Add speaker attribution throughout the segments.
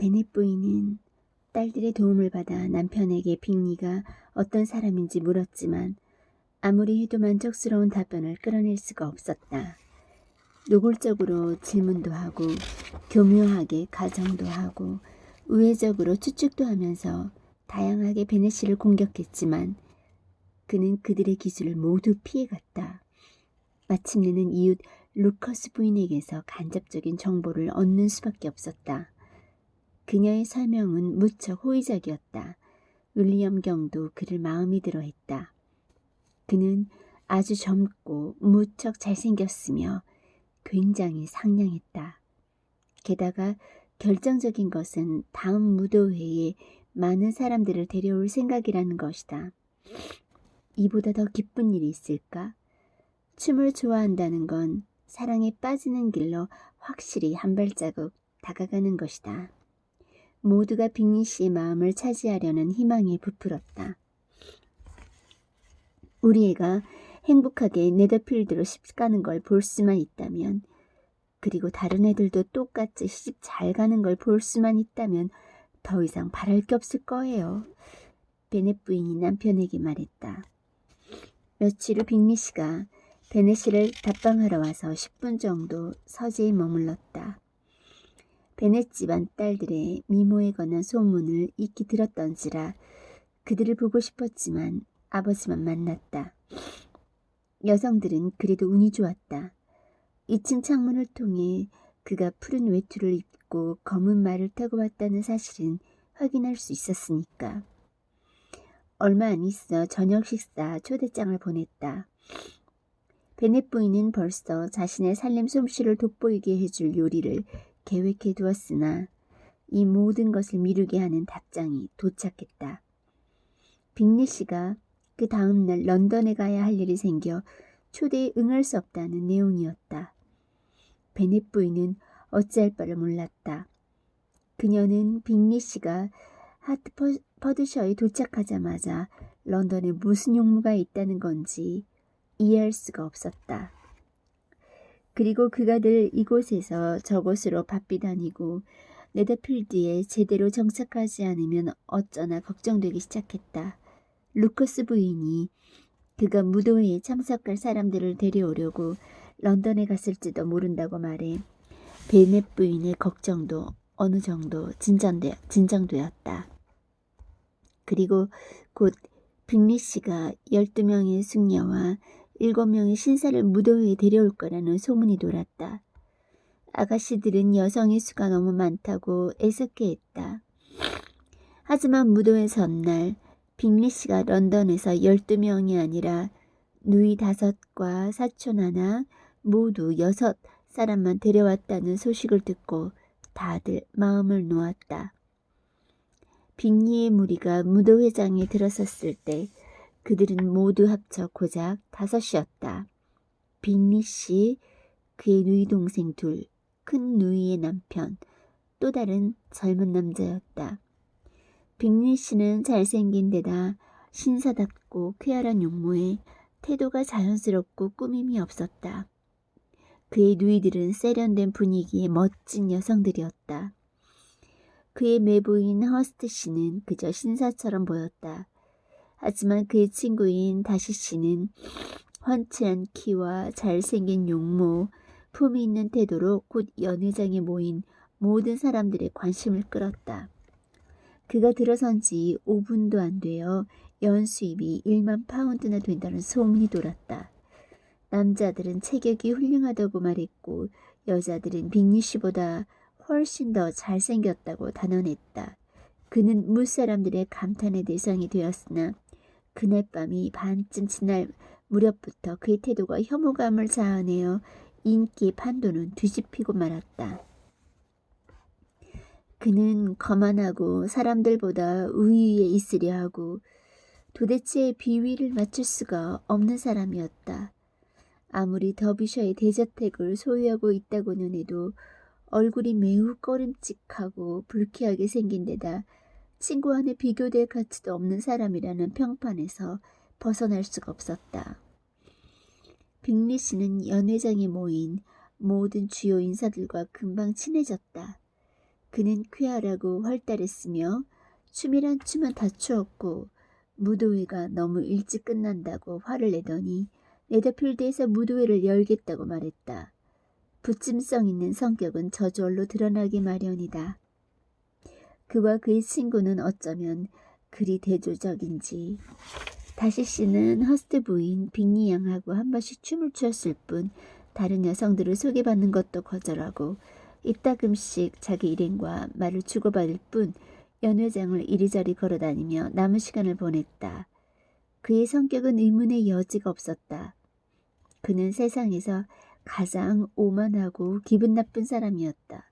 Speaker 1: 베넷 부인은 딸들의 도움을 받아 남편에게 빅리가 어떤 사람인지 물었지만 아무리 해도 만족스러운 답변을 끌어낼 수가 없었다. 노골적으로 질문도 하고 교묘하게 가정도 하고 우회적으로 추측도 하면서 다양하게 베넷 씨를 공격했지만 그는 그들의 기술을 모두 피해갔다. 마침내는 이웃 루커스 부인에게서 간접적인 정보를 얻는 수밖에 없었다. 그녀의 설명은 무척 호의적이었다. 윌리엄 경도 그를 마음에 들어 했다. 그는 아주 젊고 무척 잘생겼으며 굉장히 상냥했다. 게다가 결정적인 것은 다음 무도회에 많은 사람들을 데려올 생각이라는 것이다. 이보다 더 기쁜 일이 있을까? 춤을 좋아한다는 건 사랑에 빠지는 길로 확실히 한 발자국 다가가는 것이다. 모두가 빅리 씨의 마음을 차지하려는 희망에 부풀었다. 우리 애가 행복하게 네더필드로 시집가는 걸 볼 수만 있다면, 그리고 다른 애들도 똑같이 시집 잘 가는 걸 볼 수만 있다면 더 이상 바랄 게 없을 거예요. 베넷 부인이 남편에게 말했다. 며칠 후 빅리 씨가 베넷 씨를 답방하러 와서 10분 정도 서재에 머물렀다. 베넷 집안 딸들의 미모에 관한 소문을 익히 들었던지라 그들을 보고 싶었지만 아버지만 만났다. 여성들은 그래도 운이 좋았다. 2층 창문을 통해 그가 푸른 외투를 입고 검은 말을 타고 왔다는 사실은 확인할 수 있었으니까. 얼마 안 있어 저녁 식사 초대장을 보냈다. 베넷 부인은 벌써 자신의 살림 솜씨를 돋보이게 해줄 요리를 계획해 두었으나 이 모든 것을 미루게 하는 답장이 도착했다. 빅리 씨가 그 다음날 런던에 가야 할 일이 생겨 초대에 응할 수 없다는 내용이었다. 베넷 부인은 어찌할 바를 몰랐다. 그녀는 빅리 씨가 하트퍼드셔에 도착하자마자 런던에 무슨 용무가 있다는 건지 이해할 수가 없었다. 그리고 그가 늘 이곳에서 저곳으로 바삐 다니고 네더필드에 제대로 정착하지 않으면 어쩌나 걱정되기 시작했다. 루커스 부인이 그가 무도회에 참석할 사람들을 데려오려고 런던에 갔을지도 모른다고 말해 베넷 부인의 걱정도 어느 정도 진정되었다. 그리고 곧 빅리 씨가 12명의 숙녀와 7명의 신사를 무도회에 데려올 거라는 소문이 돌았다. 아가씨들은 여성의 수가 너무 많다고 애석해했다. 하지만 무도회 전날 빅리 씨가 런던에서 12명이 아니라 누이 5과 사촌 하나 모두 6사람만 데려왔다는 소식을 듣고 다들 마음을 놓았다. 빅리의 무리가 무도회장에 들어섰을 때 그들은 모두 합쳐 고작 5이었다. 빅리 씨, 그의 누이 동생 2, 큰 누이의 남편, 또 다른 젊은 남자였다. 빅리 씨는 잘생긴 데다 신사답고 쾌활한 용모에 태도가 자연스럽고 꾸밈이 없었다. 그의 누이들은 세련된 분위기의 멋진 여성들이었다. 그의 매부인 허스트 씨는 그저 신사처럼 보였다. 하지만 그의 친구인 다시 씨는 훤칠한 키와 잘생긴 용모, 품위 있는 태도로 곧 연회장에 모인 모든 사람들의 관심을 끌었다. 그가 들어선 지 5분도 안 되어 연수입이 1만 파운드나 된다는 소문이 돌았다. 남자들은 체격이 훌륭하다고 말했고 여자들은 빅리 씨보다 훨씬 더 잘생겼다고 단언했다. 그는 무사람들의 감탄의 대상이 되었으나 그날 밤이 반쯤 지날 무렵부터 그의 태도가 혐오감을 자아내어 인기의 판도는 뒤집히고 말았다. 그는 거만하고 사람들보다 우위에 있으려 하고 도대체 비위를 맞출 수가 없는 사람이었다. 아무리 더비셔의 대저택을 소유하고 있다고는 해도 얼굴이 매우 꺼림칙하고 불쾌하게 생긴 데다 친구와는 비교될 가치도 없는 사람이라는 평판에서 벗어날 수가 없었다. 빅리 씨는 연회장에 모인 모든 주요 인사들과 금방 친해졌다. 그는 쾌활하고 활달했으며 춤이란 춤은 다 추었고 무도회가 너무 일찍 끝난다고 화를 내더니 네더필드에서 무도회를 열겠다고 말했다. 부침성 있는 성격은 저절로 드러나기 마련이다. 그와 그의 친구는 어쩌면 그리 대조적인지 다시 씨는 허스트 부인 빅리 양하고 한 번씩 춤을 추었을 뿐 다른 여성들을 소개받는 것도 거절하고 이따금씩 자기 일행과 말을 주고받을 뿐 연회장을 이리저리 걸어다니며 남은 시간을 보냈다. 그의 성격은 의문의 여지가 없었다. 그는 세상에서 가장 오만하고 기분 나쁜 사람이었다.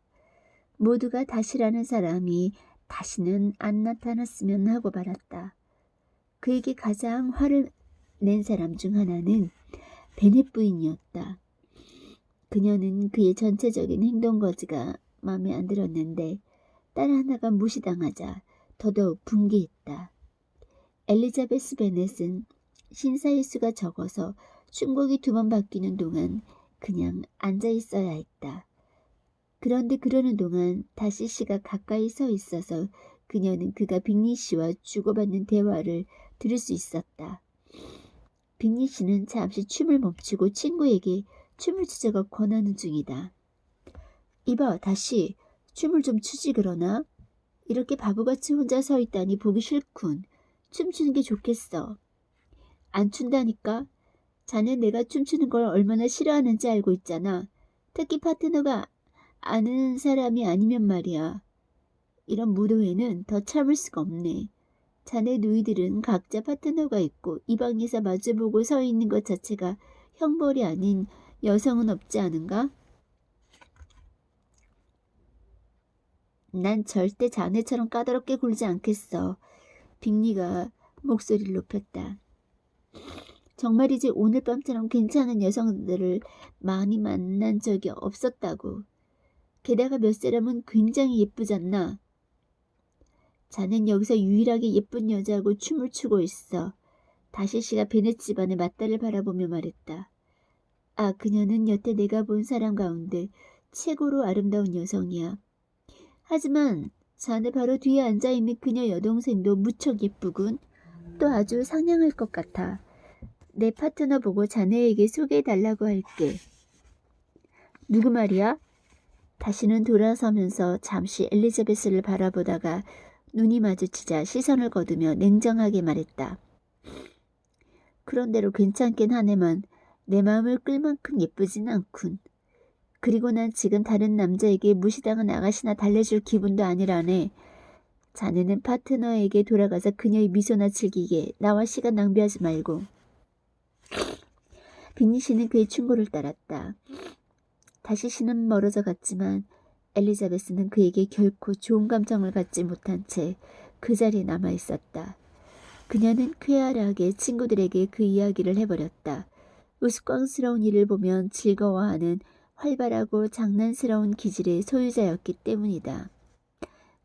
Speaker 1: 모두가 다시라는 사람이 다시는 안 나타났으면 하고 말았다. 그에게 가장 화를 낸 사람 중 하나는 베넷 부인이었다. 그녀는 그의 전체적인 행동거지가 마음에 안 들었는데 딸 하나가 무시당하자 더더욱 분개했다. 엘리자베스 베넷은 신사의 수가 적어서 춤곡이 2번 바뀌는 동안 그냥 앉아 있어야 했다. 그런데 그러는 동안 다시 씨가 가까이 서 있어서 그녀는 그가 빅리 씨와 주고받는 대화를 들을 수 있었다. 빅리 씨는 잠시 춤을 멈추고 친구에게 춤을 추자고 권하는 중이다. 이봐, 다시 춤을 좀 추지 그러나? 이렇게 바보같이 혼자 서 있다니 보기 싫군. 춤추는 게 좋겠어. 안 춘다니까? 자네 내가 춤추는 걸 얼마나 싫어하는지 알고 있잖아. 특히 파트너가 아는 사람이 아니면 말이야. 이런 무도회는 더 참을 수가 없네. 자네 누이들은 각자 파트너가 있고 이 방에서 마주보고 서 있는 것 자체가 형벌이 아닌 여성은 없지 않은가? 난 절대 자네처럼 까다롭게 굴지 않겠어. 빅리가 목소리를 높였다. 정말이지 오늘 밤처럼 괜찮은 여성들을 많이 만난 적이 없었다고. 게다가 몇 사람은 굉장히 예쁘잖나. 자넨 여기서 유일하게 예쁜 여자하고 춤을 추고 있어. 다시 씨가 베넷 집안의 맞다를 바라보며 말했다. 아, 그녀는 여태 내가 본 사람 가운데 최고로 아름다운 여성이야. 하지만 자네 바로 뒤에 앉아있는 그녀 여동생도 무척 예쁘군. 또 아주 상냥할 것 같아. 내 파트너 보고 자네에게 소개해달라고 할게. 누구 말이야? 다시는 돌아서면서 잠시 엘리자베스를 바라보다가 눈이 마주치자 시선을 거두며 냉정하게 말했다. 그런대로 괜찮긴 하네만 내 마음을 끌 만큼 예쁘진 않군. 그리고 난 지금 다른 남자에게 무시당한 아가씨나 달래줄 기분도 아니라네. 자네는 파트너에게 돌아가서 그녀의 미소나 즐기게 나와 시간 낭비하지 말고. 빅리 씨는 그의 충고를 따랐다. 다시 씨는 멀어져 갔지만 엘리자베스는 그에게 결코 좋은 감정을 받지 못한 채 그 자리에 남아 있었다. 그녀는 쾌활하게 친구들에게 그 이야기를 해버렸다. 우스꽝스러운 일을 보면 즐거워하는 활발하고 장난스러운 기질의 소유자였기 때문이다.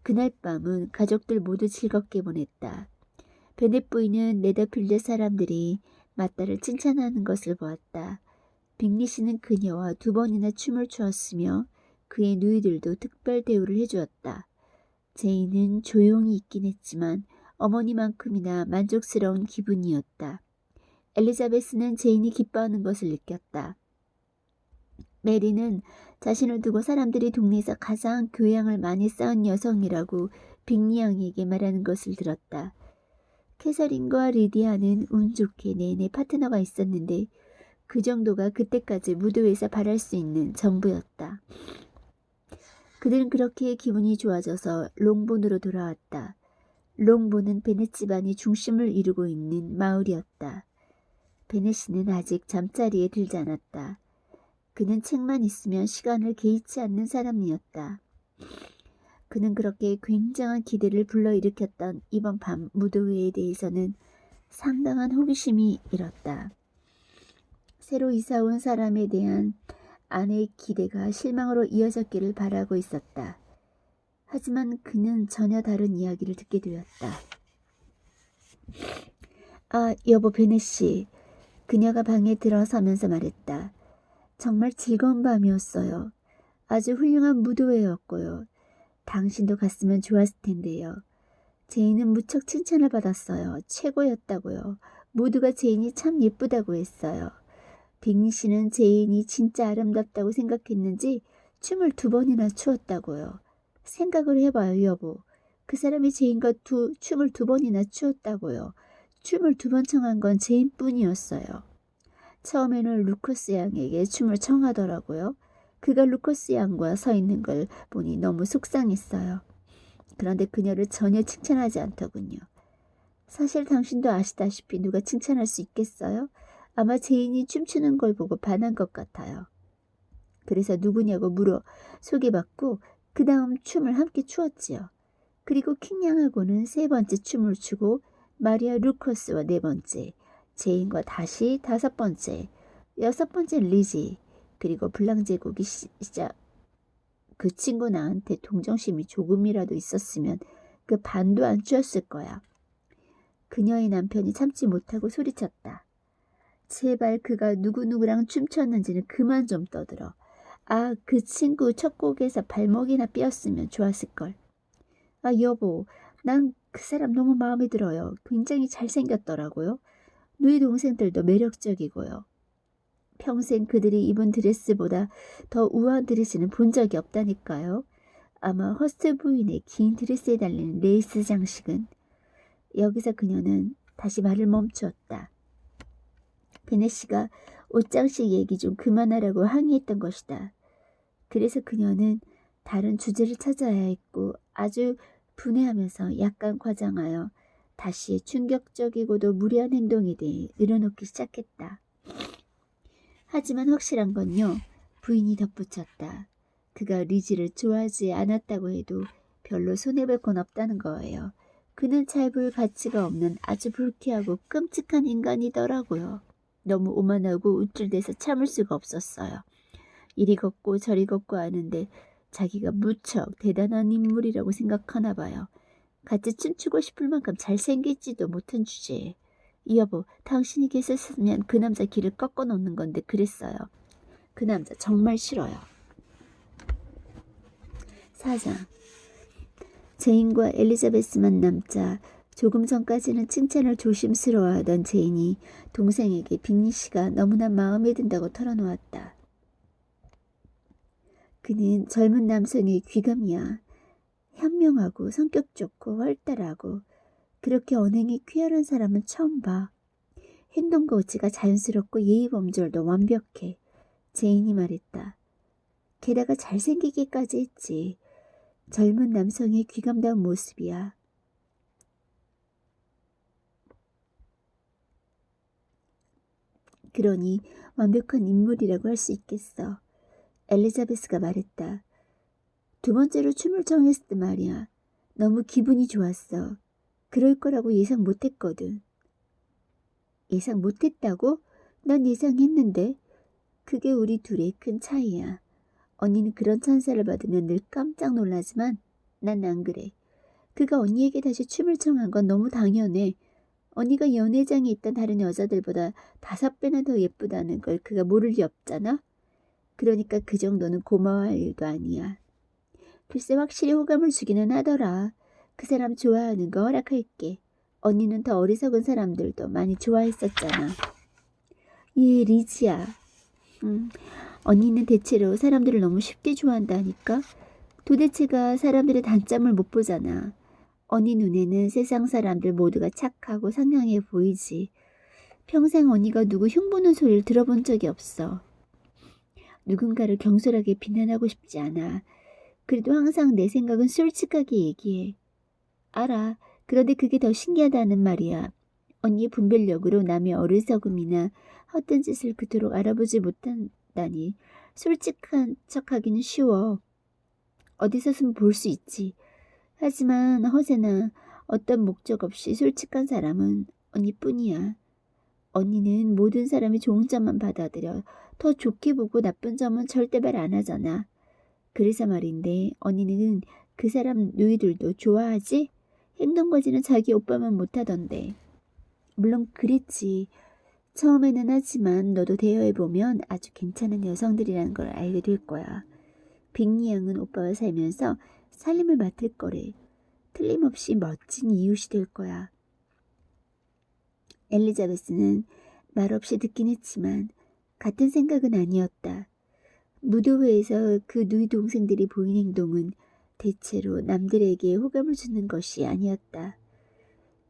Speaker 1: 그날 밤은 가족들 모두 즐겁게 보냈다. 베넷 부인은 네더필드 사람들이 맞다를 칭찬하는 것을 보았다. 빅리 씨는 그녀와 2번이나 춤을 추었으며 그의 누이들도 특별 대우를 해주었다. 제인은 조용히 있긴 했지만 어머니만큼이나 만족스러운 기분이었다. 엘리자베스는 제인이 기뻐하는 것을 느꼈다. 메리는 자신을 두고 사람들이 동네에서 가장 교양을 많이 쌓은 여성이라고 빅리 양에게 말하는 것을 들었다. 캐서린과 리디아는 운 좋게 내내 파트너가 있었는데 그 정도가 그때까지 무도회에서 바랄 수 있는 전부였다. 그들은 그렇게 기분이 좋아져서 롱본으로 돌아왔다. 롱본은 베넷 집안이 중심을 이루고 있는 마을이었다. 베넷이는 아직 잠자리에 들지 않았다. 그는 책만 있으면 시간을 개의치 않는 사람이었다. 그는 그렇게 굉장한 기대를 불러일으켰던 이번 밤 무도회에 대해서는 상당한 호기심이 일었다. 새로 이사온 사람에 대한 아내의 기대가 실망으로 이어졌기를 바라고 있었다. 하지만 그는 전혀 다른 이야기를 듣게 되었다. 아, 여보 베넷 씨. 그녀가 방에 들어서면서 말했다. 정말 즐거운 밤이었어요. 아주 훌륭한 무도회였고요. 당신도 갔으면 좋았을 텐데요. 제인은 무척 칭찬을 받았어요. 최고였다고요. 모두가 제인이 참 예쁘다고 했어요. 빅리 씨는 제인이 진짜 아름답다고 생각했는지 춤을 2번이나 추었다고요. 생각을 해봐요, 여보. 그 사람이 제인과 춤을 2번이나 추었다고요. 춤을 2번 청한 건 제인뿐이었어요. 처음에는 루커스 양에게 춤을 청하더라고요. 그가 루커스 양과 서 있는 걸 보니 너무 속상했어요. 그런데 그녀를 전혀 칭찬하지 않더군요. 사실 당신도 아시다시피 누가 칭찬할 수 있겠어요? 아마 제인이 춤추는 걸 보고 반한 것 같아요. 그래서 누구냐고 물어 소개받고 그 다음 춤을 함께 추었지요. 그리고 킹양하고는 3번째 춤을 추고 마리아 루커스와 4번째, 제인과 다시 5번째, 6번째 리지, 그리고 블랑제국이 시작. 그 친구 나한테 동정심이 조금이라도 있었으면 그 반도 안 추었을 거야. 그녀의 남편이 참지 못하고 소리쳤다. 제발 그가 누구누구랑 춤췄는지는 그만 좀 떠들어. 아, 그 친구 첫 곡에서 발목이나 삐었으면 좋았을걸. 아, 여보, 난 그 사람 너무 마음에 들어요. 굉장히 잘생겼더라고요. 누이 동생들도 매력적이고요. 평생 그들이 입은 드레스보다 더 우아한 드레스는 본 적이 없다니까요. 아마 허스트 부인의 긴 드레스에 달린 레이스 장식은. 여기서 그녀는 다시 말을 멈추었다. 베네 씨가 옷장식 얘기 좀 그만하라고 항의했던 것이다. 그래서 그녀는 다른 주제를 찾아야 했고 아주 분해하면서 약간 과장하여 다시 충격적이고도 무례한 행동에 대해 늘어놓기 시작했다. 하지만 확실한 건요. 부인이 덧붙였다. 그가 리지를 좋아하지 않았다고 해도 별로 손해볼 건 없다는 거예요. 그는 잘 볼 가치가 없는 아주 불쾌하고 끔찍한 인간이더라고요. 너무 오만하고 우쭐대서 참을 수가 없었어요. 이리 걷고 저리 걷고 하는데 자기가 무척 대단한 인물이라고 생각하나 봐요. 같이 춤추고 싶을 만큼 잘생기지도 못한 주제에. 여보, 당신이 계셨으면 그 남자 길을 꺾어 놓는 건데 그랬어요. 그 남자 정말 싫어요. 4장. 제인과 엘리자베스만 남자. 조금 전까지는 칭찬을 조심스러워하던 제인이 동생에게 빅리 씨가 너무나 마음에 든다고 털어놓았다. 그는 젊은 남성의 귀감이야. 현명하고 성격 좋고 활달하고 그렇게 언행이 쾌활한 사람은 처음 봐. 행동과 어찌가 자연스럽고 예의범절도 완벽해. 제인이 말했다. 게다가 잘생기기까지 했지. 젊은 남성의 귀감다운 모습이야. 그러니 완벽한 인물이라고 할 수 있겠어. 엘리자베스가 말했다. 2번째로 춤을 정했을 때 말이야. 너무 기분이 좋았어. 그럴 거라고 예상 못했거든. 예상 못했다고? 난 예상했는데. 그게 우리 둘의 큰 차이야. 언니는 그런 찬사를 받으면 늘 깜짝 놀라지만 난 안 그래. 그가 언니에게 다시 춤을 청한 건 너무 당연해. 언니가 연회장에 있던 다른 여자들보다 5배나 더 예쁘다는 걸 그가 모를 리 없잖아. 그러니까 그 정도는 고마워할 일도 아니야. 글쎄 확실히 호감을 주기는 하더라. 그 사람 좋아하는 거 허락할게. 언니는 더 어리석은 사람들도 많이 좋아했었잖아. 예, 리지야. 언니는 대체로 사람들을 너무 쉽게 좋아한다니까. 도대체가 사람들의 단점을 못 보잖아. 언니 눈에는 세상 사람들 모두가 착하고 상냥해 보이지. 평생 언니가 누구 흉보는 소리를 들어본 적이 없어. 누군가를 경솔하게 비난하고 싶지 않아. 그래도 항상 내 생각은 솔직하게 얘기해. 알아. 그런데 그게 더 신기하다는 말이야. 언니의 분별력으로 남의 어리석음이나 헛된 짓을 그토록 알아보지 못한다니. 솔직한 척하기는 쉬워. 어디서든 볼 수 있지. 하지만 허세나 어떤 목적 없이 솔직한 사람은 언니뿐이야. 언니는 모든 사람이 좋은 점만 받아들여 더 좋게 보고 나쁜 점은 절대 말 안 하잖아. 그래서 말인데 언니는 그 사람 누이들도 좋아하지? 행동거지는 자기 오빠만 못하던데. 물론 그랬지. 처음에는 하지만 너도 대여해보면 아주 괜찮은 여성들이라는 걸 알게 될 거야. 빅리 양은 오빠와 살면서 살림을 맡을 거래. 틀림없이 멋진 이웃이 될 거야. 엘리자베스는 말없이 듣긴 했지만 같은 생각은 아니었다. 무도회에서 그 누이 동생들이 보인 행동은 대체로 남들에게 호감을 주는 것이 아니었다.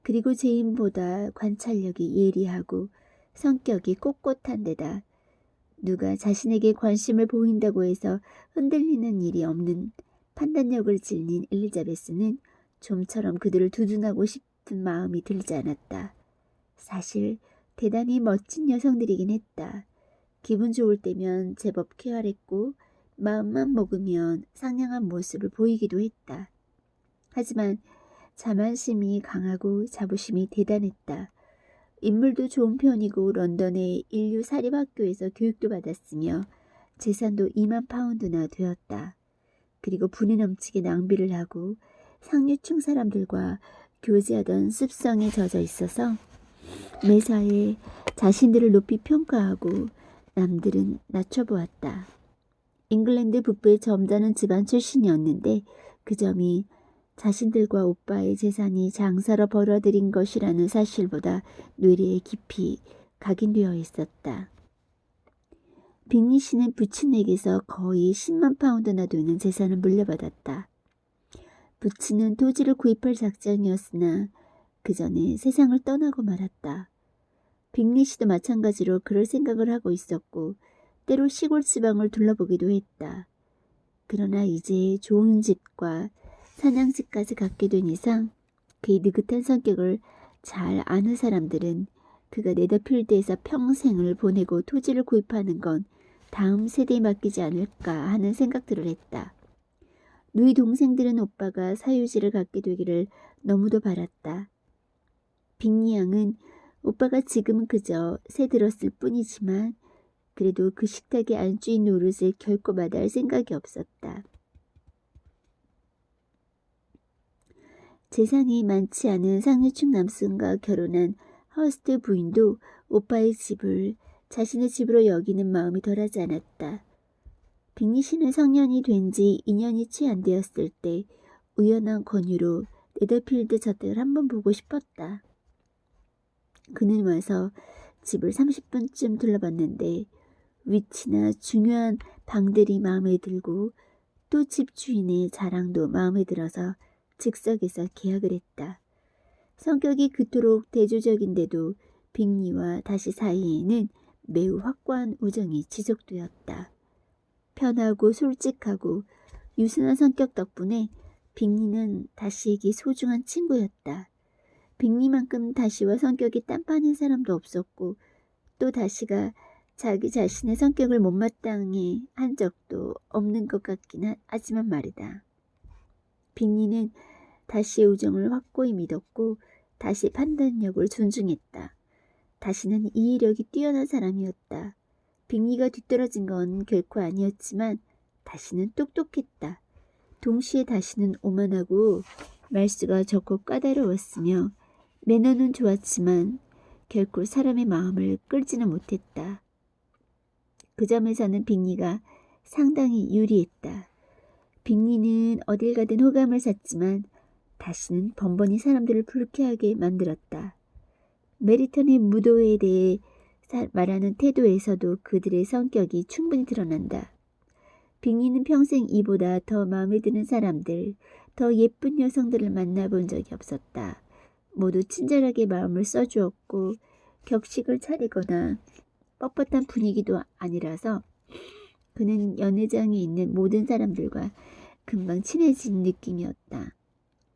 Speaker 1: 그리고 제인보다 관찰력이 예리하고 성격이 꼿꼿한 데다 누가 자신에게 관심을 보인다고 해서 흔들리는 일이 없는 판단력을 지닌 엘리자베스는 좀처럼 그들을 두둔하고 싶은 마음이 들지 않았다. 사실 대단히 멋진 여성들이긴 했다. 기분 좋을 때면 제법 쾌활했고 마음만 먹으면 상냥한 모습을 보이기도 했다. 하지만 자만심이 강하고 자부심이 대단했다. 인물도 좋은 편이고 런던의 인류 사립학교에서 교육도 받았으며 재산도 2만 파운드나 되었다. 그리고 분이 넘치게 낭비를 하고 상류층 사람들과 교제하던 습성에 젖어 있어서 매사에 자신들을 높이 평가하고 남들은 낮춰보았다. 잉글랜드 북부의 점잖은 집안 출신이었는데 그 점이 자신들과 오빠의 재산이 장사로 벌어들인 것이라는 사실보다 뇌리에 깊이 각인되어 있었다. 빅리 씨는 부친에게서 거의 10만 파운드나 되는 재산을 물려받았다. 부친은 토지를 구입할 작정이었으나 그 전에 세상을 떠나고 말았다. 빅리 씨도 마찬가지로 그럴 생각을 하고 있었고 때로 시골 지방을 둘러보기도 했다. 그러나 이제 좋은 집과 사냥집까지 갖게 된 이상 그의 느긋한 성격을 잘 아는 사람들은 그가 네더필드에서 평생을 보내고 토지를 구입하는 건 다음 세대에 맡기지 않을까 하는 생각들을 했다. 누이 동생들은 오빠가 사유지를 갖게 되기를 너무도 바랐다. 빅리 양은 오빠가 지금은 그저 새 들었을 뿐이지만 그래도 그 식탁의 안주인 노릇을 결코 마다할 생각이 없었다. 재산이 많지 않은 상류층 남성과 결혼한 허스트 부인도 오빠의 집을 자신의 집으로 여기는 마음이 덜하지 않았다. 빅리 씨는 성년이 된 지 2년이 채 안 되었을 때 우연한 권유로 네더필드 저택을 한번 보고 싶었다. 그는 와서 집을 30분쯤 둘러봤는데 위치나 중요한 방들이 마음에 들고 또 집 주인의 자랑도 마음에 들어서 즉석에서 계약을 했다. 성격이 그토록 대조적인데도 빅리와 다시 사이에는 매우 확고한 우정이 지속되었다. 편하고 솔직하고 유순한 성격 덕분에 빅리는 다시에게 소중한 친구였다. 빅리만큼 다시와 성격이 딴판인 사람도 없었고 또 다시가 자기 자신의 성격을 못마땅해 한 적도 없는 것 같긴 하지만 말이다. 빅리는 다시의 우정을 확고히 믿었고 다시 판단력을 존중했다. 다시는 이해력이 뛰어난 사람이었다. 빅리가 뒤떨어진 건 결코 아니었지만 다시는 똑똑했다. 동시에 다시는 오만하고 말수가 적고 까다로웠으며 매너는 좋았지만 결코 사람의 마음을 끌지는 못했다. 그 점에서는 빅리가 상당히 유리했다. 빅리는 어딜 가든 호감을 샀지만 다시는 번번이 사람들을 불쾌하게 만들었다. 메리턴의 무도회에 대해 말하는 태도에서도 그들의 성격이 충분히 드러난다. 빅리는 평생 이보다 더 마음에 드는 사람들, 더 예쁜 여성들을 만나본 적이 없었다. 모두 친절하게 마음을 써주었고 격식을 차리거나 뻣뻣한 분위기도 아니라서 그는 연회장에 있는 모든 사람들과 금방 친해진 느낌이었다.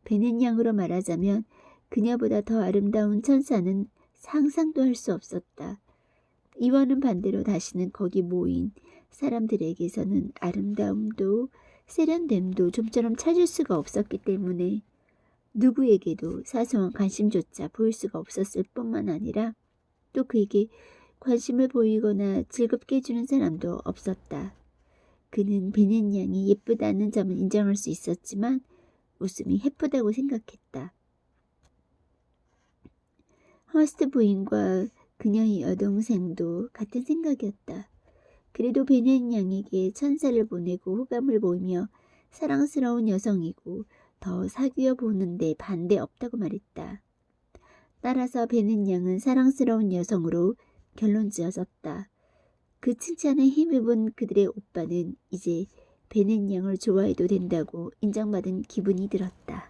Speaker 1: 베넷 양으로 말하자면 그녀보다 더 아름다운 천사는 상상도 할 수 없었다. 이와는 반대로 다시는 거기 모인 사람들에게서는 아름다움도 세련됨도 좀처럼 찾을 수가 없었기 때문에 누구에게도 사소한 관심조차 보일 수가 없었을 뿐만 아니라 또 그에게 관심을 보이거나 즐겁게 해주는 사람도 없었다. 그는 베넷 양이 예쁘다는 점은 인정할 수 있었지만 웃음이 해프다고 생각했다. 허스트 부인과 그녀의 여동생도 같은 생각이었다. 그래도 베넷 양에게 천사를 보내고 호감을 보이며 사랑스러운 여성이고 더 사귀어 보는데 반대 없다고 말했다. 따라서 베는 양은 사랑스러운 여성으로 결론 지어졌다. 그 칭찬에 힘입은 그들의 오빠는 이제 베는 양을 좋아해도 된다고 인정받은 기분이 들었다.